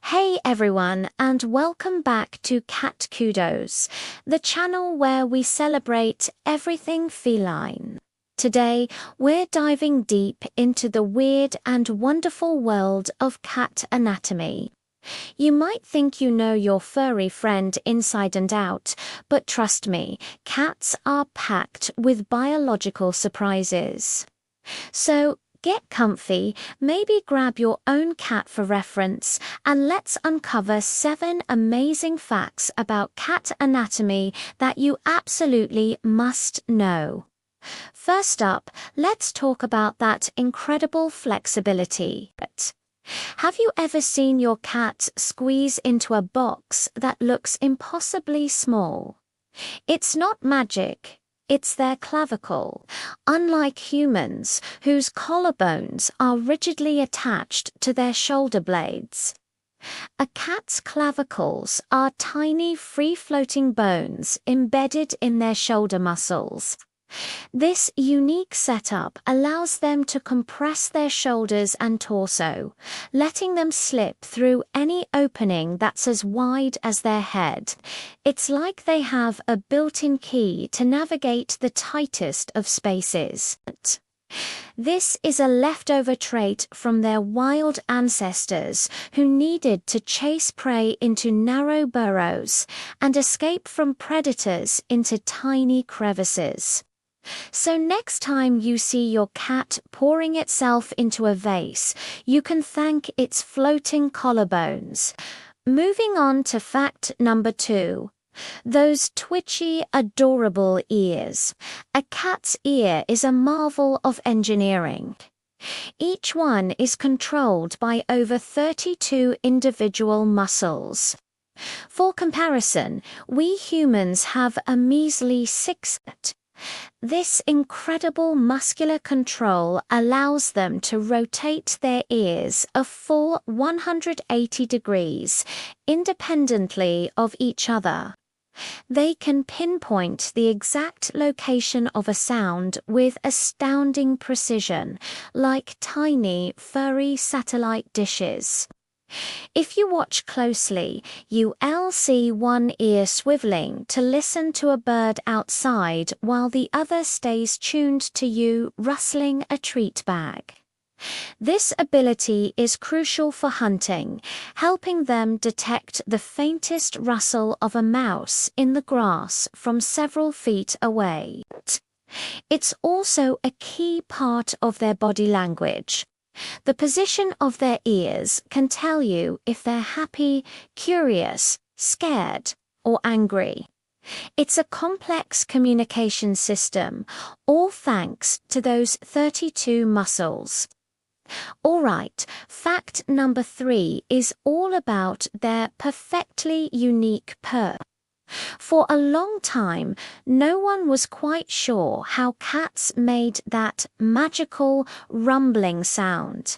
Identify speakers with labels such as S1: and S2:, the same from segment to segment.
S1: Hey everyone, and welcome back to Cat Kudos, the channel where we celebrate everything feline. Today, we're diving deep into the weird and wonderful world of cat anatomy. You might think you know your furry friend inside and out, but trust me, cats are packed with biological surprises. So, get comfy, maybe grab your own cat for reference, and let's uncover 7 amazing facts about cat anatomy that you absolutely must know. First up, let's talk about that incredible flexibility. Have you ever seen your cat squeeze into a box that looks impossibly small? It's not magic. It's their clavicle, unlike humans, whose collarbones are rigidly attached to their shoulder blades. A cat's clavicles are tiny free-floating bones embedded in their shoulder muscles. This unique setup allows them to compress their shoulders and torso, letting them slip through any opening that's as wide as their head. It's like they have a built-in key to navigate the tightest of spaces. This is a leftover trait from their wild ancestors who needed to chase prey into narrow burrows and escape from predators into tiny crevices. So next time you see your cat pouring itself into a vase, you can thank its floating collarbones. Moving on to fact number 2. Those twitchy, adorable ears. A cat's ear is a marvel of engineering. Each one is controlled by over 32 individual muscles. For comparison, we humans have a measly 6. This incredible muscular control allows them to rotate their ears a full 180 degrees, independently of each other. They can pinpoint the exact location of a sound with astounding precision, like tiny, furry satellite dishes. If you watch closely, you'll see one ear swiveling to listen to a bird outside while the other stays tuned to you rustling a treat bag. This ability is crucial for hunting, helping them detect the faintest rustle of a mouse in the grass from several feet away. It's also a key part of their body language. The position of their ears can tell you if they're happy, curious, scared, or angry. It's a complex communication system, all thanks to those 32 muscles. Alright, fact number 3 is all about their perfectly unique purr. For a long time, no one was quite sure how cats made that magical rumbling sound.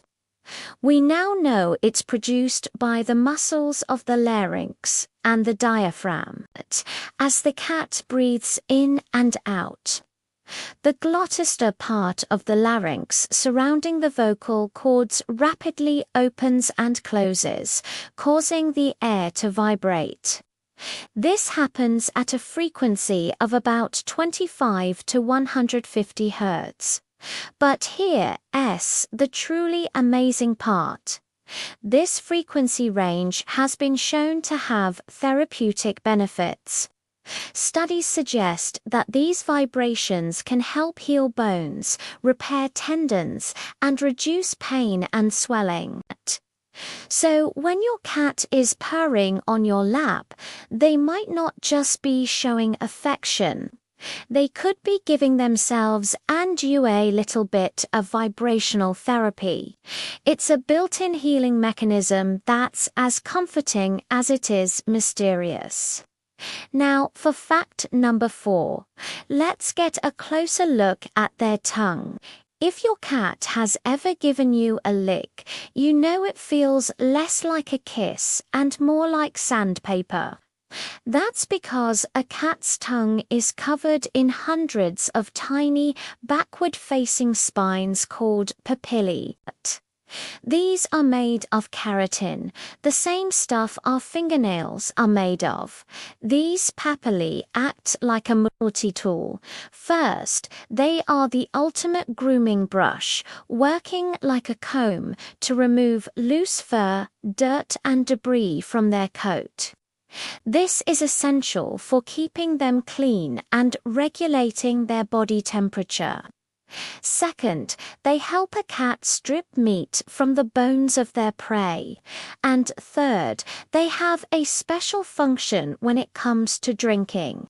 S1: We now know it's produced by the muscles of the larynx and the diaphragm as the cat breathes in and out. The glottis part of the larynx surrounding the vocal cords rapidly opens and closes, causing the air to vibrate. This happens at a frequency of about 25 to 150 Hz. But here's the truly amazing part. This frequency range has been shown to have therapeutic benefits. Studies suggest that these vibrations can help heal bones, repair tendons, and reduce pain and swelling. So when your cat is purring on your lap, they might not just be showing affection. They could be giving themselves and you a little bit of vibrational therapy. It's a built-in healing mechanism that's as comforting as it is mysterious. Now, for fact number 4, let's get a closer look at their tongue. If your cat has ever given you a lick, you know it feels less like a kiss and more like sandpaper. That's because a cat's tongue is covered in hundreds of tiny, backward-facing spines called papillae. These are made of keratin, the same stuff our fingernails are made of. These papillae act like a multi-tool. First, they are the ultimate grooming brush, working like a comb to remove loose fur, dirt and debris from their coat. This is essential for keeping them clean and regulating their body temperature. Second, they help a cat strip meat from the bones of their prey. And third, they have a special function when it comes to drinking.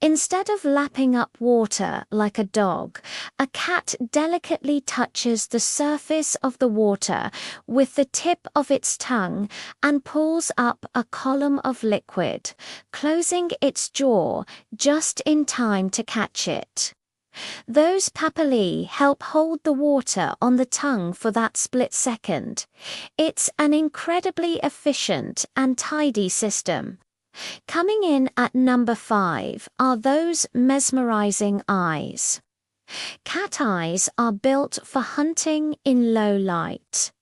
S1: Instead of lapping up water like a dog, a cat delicately touches the surface of the water with the tip of its tongue and pulls up a column of liquid, closing its jaw just in time to catch it. Those papillae help hold the water on the tongue for that split second. It's an incredibly efficient and tidy system. Coming in at number 5 are those mesmerizing eyes. Cat eyes are built for hunting in low light.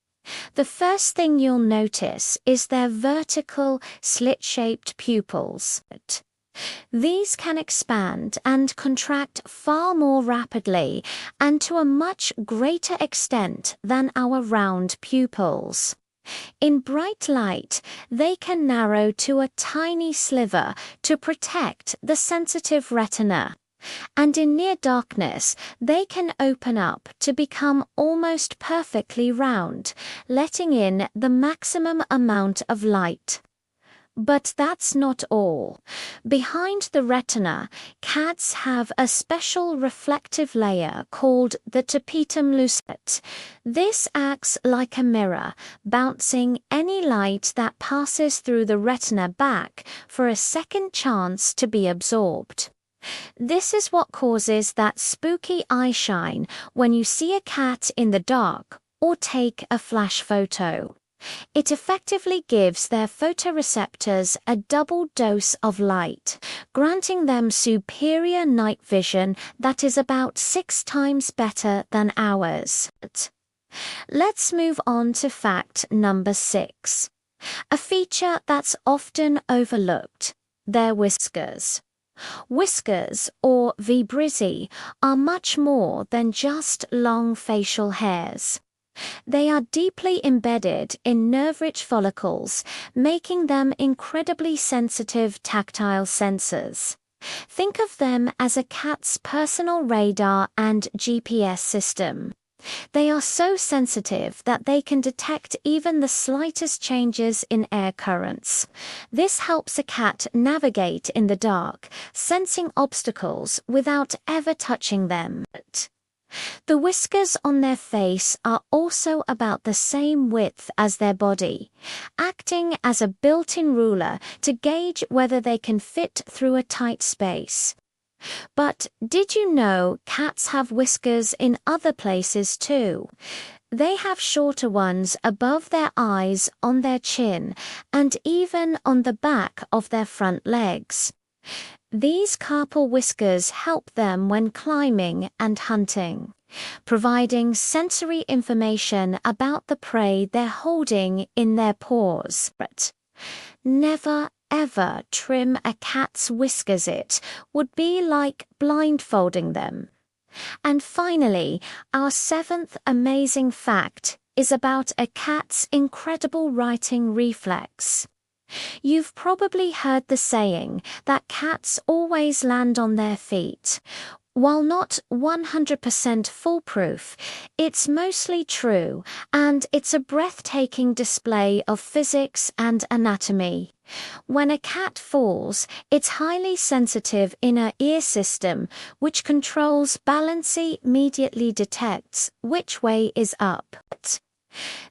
S1: The first thing you'll notice is their vertical, slit-shaped pupils. These can expand and contract far more rapidly and to a much greater extent than our round pupils. In bright light, they can narrow to a tiny sliver to protect the sensitive retina. And in near darkness, they can open up to become almost perfectly round, letting in the maximum amount of light. But that's not all. Behind the retina, cats have a special reflective layer called the tapetum lucidum. This acts like a mirror, bouncing any light that passes through the retina back for a second chance to be absorbed. This is what causes that spooky eye shine when you see a cat in the dark or take a flash photo. It effectively gives their photoreceptors a double dose of light, granting them superior night vision that is about 6 times better than ours. Let's move on to fact number 6. A feature that's often overlooked: their whiskers. Whiskers, or vibrissae, are much more than just long facial hairs. They are deeply embedded in nerve-rich follicles, making them incredibly sensitive tactile sensors. Think of them as a cat's personal radar and GPS system. They are so sensitive that they can detect even the slightest changes in air currents. This helps a cat navigate in the dark, sensing obstacles without ever touching them. The whiskers on their face are also about the same width as their body, acting as a built-in ruler to gauge whether they can fit through a tight space. But did you know cats have whiskers in other places too? They have shorter ones above their eyes, on their chin, and even on the back of their front legs. These carpal whiskers help them when climbing and hunting, providing sensory information about the prey they're holding in their paws. Never ever trim a cat's whiskers. It would be like blindfolding them. And finally, our 7th amazing fact is about a cat's incredible writing reflex. You've probably heard the saying that cats always land on their feet. While not 100% foolproof, it's mostly true, and it's a breathtaking display of physics and anatomy. When a cat falls, its highly sensitive inner ear system, which controls balance, immediately detects which way is up.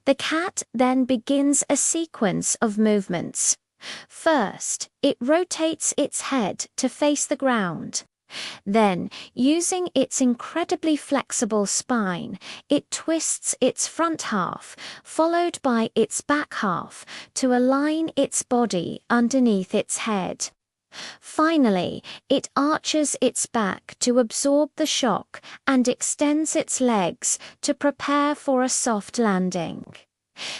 S1: The cat then begins a sequence of movements. First, it rotates its head to face the ground. Then, using its incredibly flexible spine, it twists its front half, followed by its back half, to align its body underneath its head. Finally, it arches its back to absorb the shock and extends its legs to prepare for a soft landing.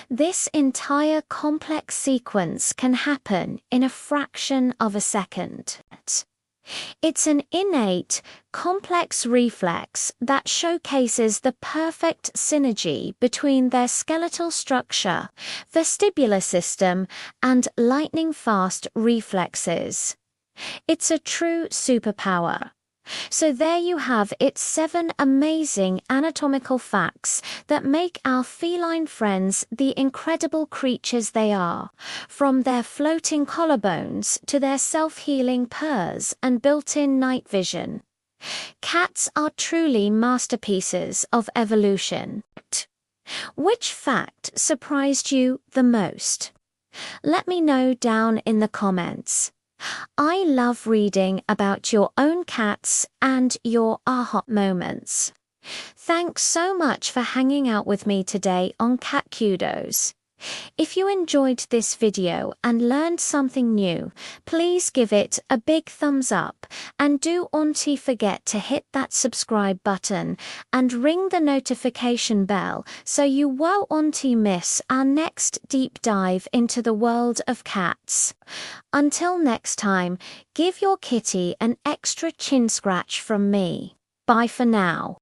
S1: This entire complex sequence can happen in a fraction of a second. It's an innate, complex reflex that showcases the perfect synergy between their skeletal structure, vestibular system, and lightning-fast reflexes. It's a true superpower. So there you have its 7 amazing anatomical facts that make our feline friends the incredible creatures they are, from their floating collarbones to their self-healing purrs and built-in night vision. Cats are truly masterpieces of evolution. Which fact surprised you the most? Let me know down in the comments. I love reading about your own cats and your aha moments. Thanks so much for hanging out with me today on Cat Kudos. If you enjoyed this video and learned something new, please give it a big thumbs up and do not forget to hit that subscribe button and ring the notification bell so you won't miss our next deep dive into the world of cats. Until next time, give your kitty an extra chin scratch from me. Bye for now.